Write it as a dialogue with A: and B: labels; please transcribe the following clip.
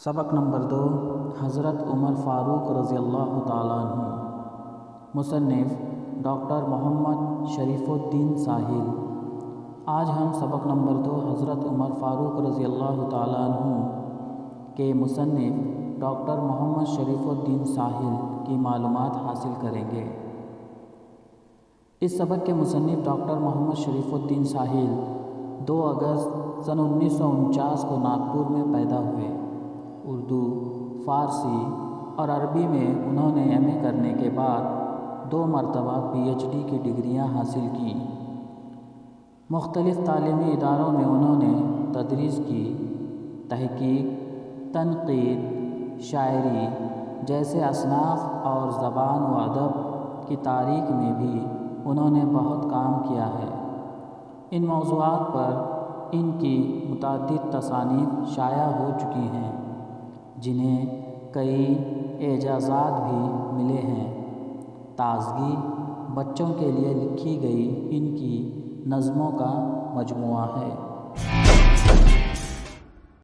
A: سبق نمبر 2 حضرت عمر فاروق رضی اللہ تعالیٰ عنہ۔ مصنف ڈاکٹر محمد شریف الدین ساحل۔ آج ہم سبق نمبر 2 حضرت عمر فاروق رضی اللہ تعالیٰ عنہ کے مصنف ڈاکٹر محمد شریف الدین ساحل کی معلومات حاصل کریں گے۔ اس سبق کے مصنف ڈاکٹر محمد شریف الدین ساحل 2 اگست سن 1949 کو ناگپور میں پیدا ہوئے۔ اردو، فارسی اور عربی میں انہوں نے ایم اے کرنے کے بعد 2 مرتبہ پی ایچ ڈی کی ڈگریاں حاصل کیں۔ مختلف تعلیمی اداروں میں انہوں نے تدریس کی، تحقیق، تنقید، شاعری جیسے اصناف اور زبان و ادب کی تاریخ میں بھی انہوں نے بہت کام کیا ہے۔ ان موضوعات پر ان کی متعدد تصانیف شائع ہو چکی ہیں، جنہیں کئی اعزازات بھی ملے ہیں۔ تازگی بچوں کے لیے لکھی گئی ان کی نظموں کا مجموعہ ہے۔